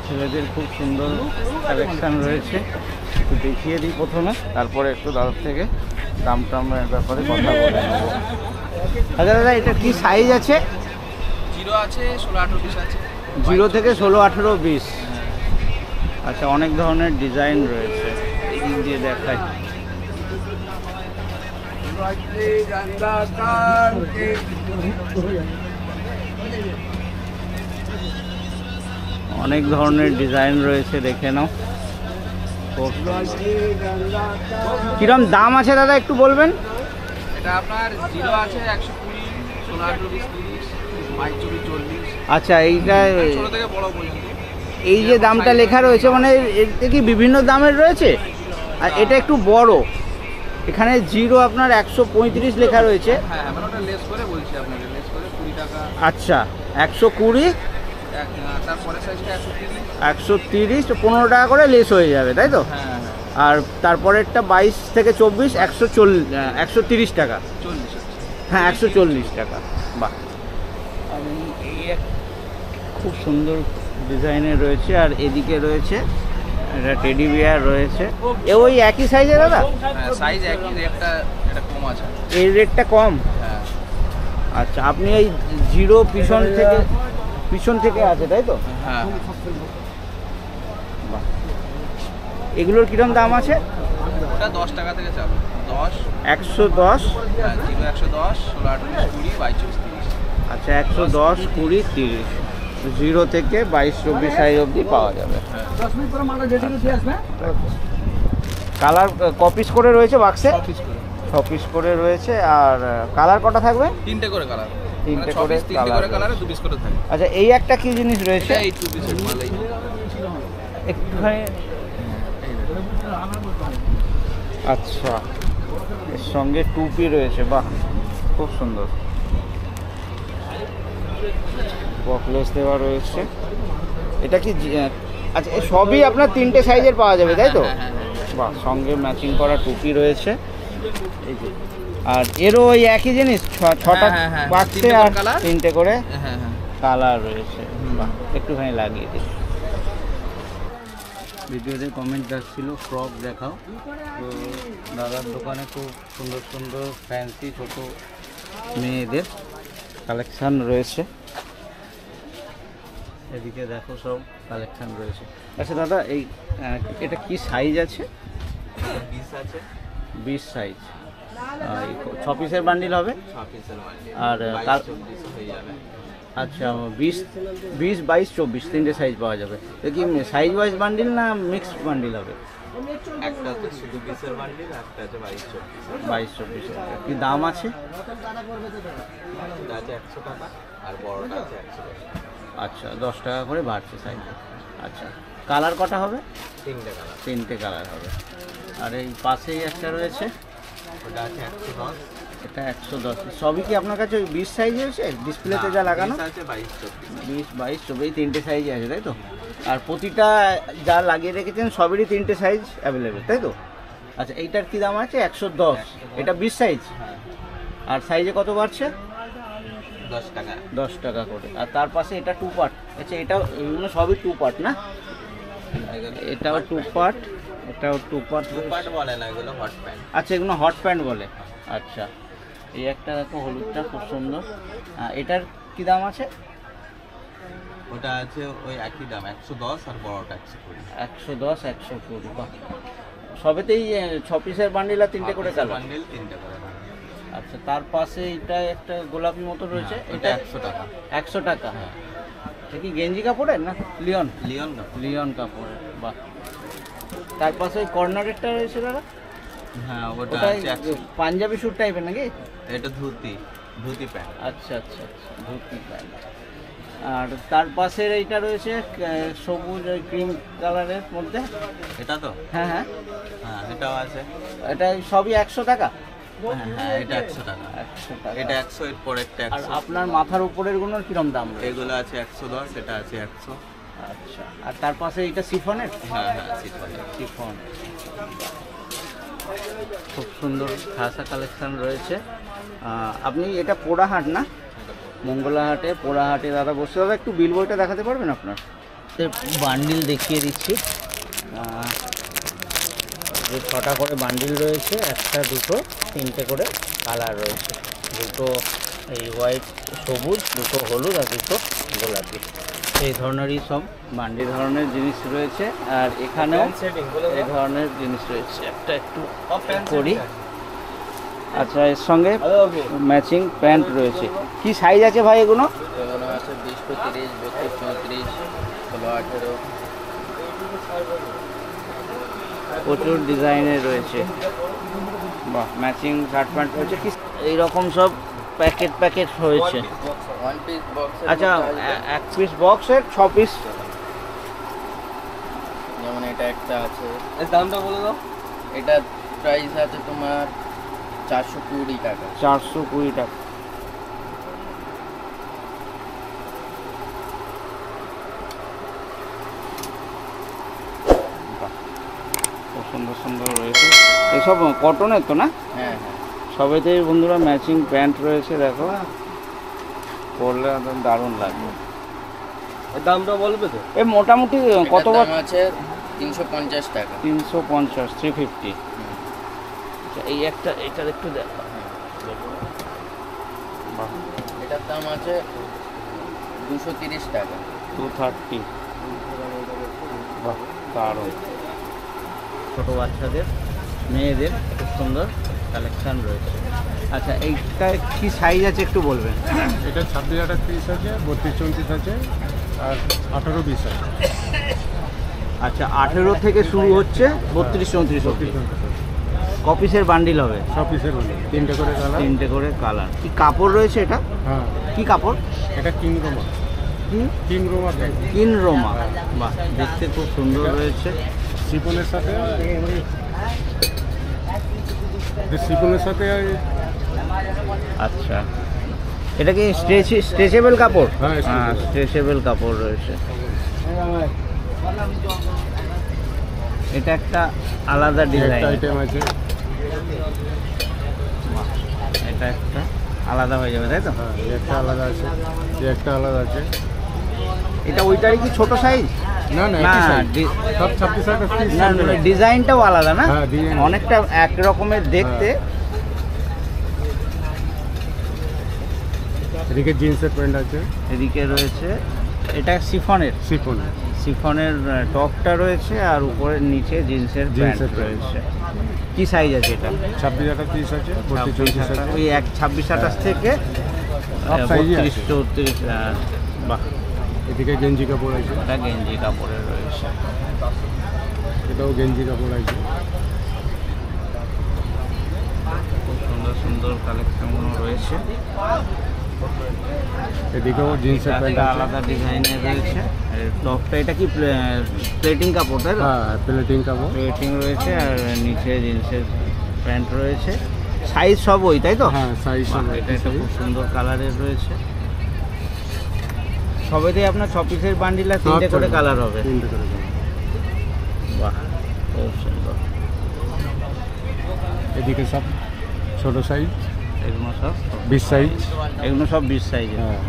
ছেলেদের খুব সুন্দর কালেকশন রয়েছে, একটু দেখিয়ে দিই প্রথমে, তারপরে একটু দাদার থেকে দাম টামের ব্যাপারে কথা বলে নেবো। আচ্ছা দাদা, এটা কি সাইজ আছে? 0 আছে, 16, 18, 20 আছে। 0 থেকে 16, 18, 20। আচ্ছা, অনেক ধরনের ডিজাইন রয়েছে, এই দিক দিয়ে দেখাই। অনেক ধরনের ডিজাইন রয়েছে, দেখে নাও। কিরম দাম আছে দাদা একটু বলবেন? এটা আপনার 0 আছে 120, 16, 18, 20, 30, 22, 24, 40। আচ্ছা, এইটা ছোট থেকে বড় পর্যন্ত এই যে দামটা লেখা রয়েছে, মানে এতে কি বিভিন্ন দামের রয়েছে? আর এটা একটু বড়, এখানে 0 আপনার 135 লেখা রয়েছে। হ্যাঁ, মানে ওটা লেস করে বলছি আপনাকে, লেস করে 20 টাকা। আচ্ছা, 120, তারপরে সাইজটা 130, 130 তো 15 টাকা করে লেস হয়ে যাবে, তাই তো? হ্যাঁ। আর তারপরেরটা 22 থেকে 24, 130 টাকা। 40। হ্যাঁ, 140 টাকা। বাহ, এই এক খুব সুন্দর ডিজাইনের রয়েছে। আর এদিকে রয়েছে এটা টেডি বিয়ার রয়েছে, ওই একই সাইজে দাদা? হ্যাঁ, সাইজ একই, রেটটা এটা কম আছে। এই রেটটা কম? হ্যাঁ। আচ্ছা, আপনি এই 0 পিছন থেকে আছে, তাই তো? হ্যাঁ। বাহ, এগুলোর কিরম দাম আছে? ওটা 10 টাকা থেকে চালু। 10, 110। হ্যাঁ, 0, 110, 16, 18, 20, 22, 24, 30। আচ্ছা, 110, 20, 30, 0 থেকে 22, 24 সাইজ অবধি পাওয়া যাবে। কালার ক পিস করে রয়েছে বাক্সে? 6 পিস করে। 6 পিস করে রয়েছে। আর কালার কটা থাকবে? 3টে করে কালার। 3টে করে 3টে করে কালারে 2 পিস করে থাকে। আচ্ছা, এই একটা কি জিনিস রয়েছে? এই 2 পিসের মালাই একটুখানি। আচ্ছা, এর সঙ্গে টুপি রয়েছে, বাহ খুব সুন্দর। বকলেস দেওয়া রয়েছে। এটা কি আচ্ছা, সবই আপনার 3টে সাইজের পাওয়া যাবে, তাই তো? বাহ, সঙ্গে ম্যাচিং করা টুপি রয়েছে এই যে। আর এরও ওই একই জিনিস, 6টা বাক্সে আর 3টে করে কালার রয়েছে। বাহ, একটুখানি লাগিয়ে দিই। ভিডিওতে কমেন্ট আসছিল ফ্রক দেখাও, তো দাদার দোকানে খুব সুন্দর সুন্দর ফ্যান্সি ছোট মেয়েদের কালেকশান রয়েছে। এদিকে দেখো সব কালেকশান রয়েছে। আচ্ছা দাদা, এটা কি সাইজ আছে? 20 আছে। 20 সাইজ। 6 পিসের বান্ডিল হবে? 6 পিসের বান্ডিল। আর 24 হয়ে যাবে। আচ্ছা, 20, 22, 24 3টে সাইজ পাওয়া যাবে। কি সাইজ ওয়াইজ বান্ডিল না মিক্সড বান্ডিল হবে? একটা তো শুধু 20 বান্ডিল, একটা আছে 22, 24। 22, 24। কি দাম আছে? এটা আছে 100 টাকা আর বড়টা আছে 110 টাকা। আচ্ছা, 10 টাকা করে বাড়ছে সাইজ। আচ্ছা, কালার কটা হবে? 3টে কালার। 3টে কালার হবে। আর এই পাশেই একটা রয়েছে, ওটা আছে 110। এটা 110। সবই কি আপনার কাছে ওই 20 সাইজ আছে? ডিসপ্লেতে যা লাগানো 20 আছে, 22, 24। 20, 22, 24 3টে সাইজ আছে, তাই তো? আর প্রতিটা যা লাগিয়ে রেখেছেন সবেরই 3টে সাইজ অ্যাভেলেবেল, তাই তো? আচ্ছা, এইটার কি দাম আছে? 110। এটা 20 সাইজ। আর সাইজে কত বাড়ছে? 10 টাকা। 10 টাকা করে। আর তার পাশে এটা 2 পার্ট। আচ্ছা, এগুলো সবই 2 পার্ট না? এটাও 2 পার্ট, এটাও 2 পার্ট। 2 পার্ট বলে না, এগুলো হট প্যান্ট। আচ্ছা, এগুলো হট প্যান্ট বলে। আচ্ছা, এই একটা দেখো হলুদটা খুব সুন্দর। এটার কি দাম আছে? ওটা আছে ওই একই দাম, 110 আর বড়টা 120। 110, 120। বাহ, সবেতেই 6 পিসের বান্ডিল আর 3টে করে কালার। বান্ডিল 3টে করে। আচ্ছা, তার পাশে এটা একটা গোলাপি মতো রয়েছে, এটা 100 টাকা। 100 টাকা। এটা কি গেঞ্জি কাপড়ের না লিওন? লিওন কাপড়ের। বাহ, তার পাশে ওই কর্নারেরটা রয়েছে দাদা? হ্যাঁ, ওটা আছে 100। পাঞ্জাবি স্যুট টাইপের নাকি? এটা ধুতি প্যান্ট। আচ্ছা আচ্ছা আচ্ছা, ধুতি প্যান্ট। আর তার পাশের এইটা রয়েছে সবুজ ওই ক্রিম কালারের মধ্যে, এটা তো? হ্যাঁ হ্যাঁ হ্যাঁ, এটাও আছে। এটা সবই 100 টাকা? হ্যাঁ, এটা 100 টাকা। 100 টাকা। এটা 100, এর পরেরটা 100। আর আপনার মাথার উপরের গুলোর কিরম দাম? এগুলো আছে 110, এটা আছে 100। আচ্ছা, আর তার পাশে এটা শিফনের? হ্যাঁ, শিফন। খুব সুন্দর খাসা কালেকশন রয়েছে। আপনি এটা পোড়াহাট না? মঙ্গলাহাটে পোড়াহাটে দাদা বসে। দাদা একটু বিল বইটা দেখাতে পারবেন আপনার? বান্ডিল দেখিয়ে দিচ্ছি। যে 6টা করে বান্ডিল রয়েছে, 1টা 2টো 3টে করে কালার রয়েছে। 2টো এই হোয়াইট সবুজ, 2টো হলুদ আর 2টো গোলাপি। এই ধরনেরই সব বান্ডিল ধরনের জিনিস রয়েছে। আর এখানেও এই ধরনের জিনিস রয়েছে। একটা একটু করি। আচ্ছা, এর সঙ্গে ম্যাচিং প্যান্ট রয়েছে। কি সাইজ আছে ভাই এগুলো? এগুলো আছে 20 to 30, 32, 34, 16, 18। প্রচুর ডিজাইনের রয়েছে। বাহ, ম্যাচিং শার্ট প্যান্ট রয়েছে। কি এইরকম সব প্যাকেট হয়েছে। One piece box. আচ্ছা, 1 পিস বক্সের 6 পিস। যেমন এটা একটা আছে, এর দামটা বলে দাও। এটা প্রাইস আছে তোমার 420 টাকা। 420 টাকা। খুব সুন্দর সুন্দর রয়েছে। এসব কটনের তো না? হ্যাঁ হ্যাঁ। সবেতেই বন্ধুরা ম্যাচিং প্যান্ট রয়েছে। দেখো, পরলে একদম দারুণ লাগবে। এর দামটা বলবে তো? এ মোটামুটি কত দাম আছে 350 টাকা। 350, 350। এই একটা, এটার একটু দেখো। বাহ, এটার দাম আছে 230 টাকা। 230। বাহ, দারুণ। ছোটো বাচ্চাদের, মেয়েদের খুব সুন্দর কালেকশান রয়েছে। আচ্ছা, এইটা কি সাইজ আছে একটু বলবেন? এটা 26 পিস আছে, 32, 34 আছে, আর 18, 20 আছে। আচ্ছা, 18 থেকে শুরু হচ্ছে, 32, 34 অবধি। ক পিসের বান্ডিল হবে? 6 পিসের মধ্যে 3টে করে কালার। 3টে করে কালার। কি কাপড় রয়েছে এটা? হ্যাঁ, কি কাপড়? এটা king Ruma. King Ruma bag. কিন রোমা। বাহ, দেখতে খুব সুন্দর রয়েছে। সিফনের সাথে, সিফনের সাথে। আচ্ছা, এটা কি স্ট্রেচেবল কাপড়? হ্যাঁ, হ্যাঁ, স্ট্রেচেবল কাপড় রয়েছে। এটা একটা আলাদা ডিজাইন। আইটেম আছে। এটা একটা আলাদা হয়ে যাবে, তাই তো? হ্যাঁ, এই একটা আলাদা আছে, এই একটা আলাদা আছে। এটা ওইটারই কি ছোট সাইজ? না না, না, একই size। সব 26 পিস। না, ডিজাইনটাও আলাদা না? হ্যাঁ, ডিজাইন অনেকটা এক রকমের দেখতে। এদিকে জিন্সের প্যান্ট আছে। এদিকে রয়েছে, এটা শিফনের শিফনের টপটা রয়েছে, আর উপরে নিচে জিন্সের প্যান্ট জিন্সের প্যান্ট। রয়েছে। কি সাইজ আছে এটা? 26 পিস আছে, 32, 34 আছে। ওই 26-28 থেকে সব size-ই 32, আছে। 34। বাহ, এদিকে গেঞ্জি কাপড় আছে। এটা গেঞ্জি কাপড়ের রয়েছে। এটাও গেঞ্জি কাপড় আছে। খুব সুন্দর সুন্দর কালেকশনগুলো রয়েছে। এদিকেও জিন্সের প্যান্ট একটা আছে। আলাদা ডিজাইনের রয়েছে। টপটা এটা কি প্লেটিং কাপড়, তাই তো? হ্যাঁ, প্লেটিং কাপড়। প্লেটিং রয়েছে, আর নিচে জিন্সের প্যান্ট রয়েছে। সাইজ সব ওই, তাই তো? হ্যাঁ, সাইজ সব বাহ, এটা একই একটা size। খুব সুন্দর কালারের রয়েছে। সবেতেই আপনার 6 পিসের বান্ডিল আর 3টে করে কালার হবে। 3টে করে কালার। বাহ, খুব সুন্দর। এদিকে সব ছোট সাইজ, এগুলো সব 20 সাইজ। এগুলো সব 20 সাইজের। হ্যাঁ,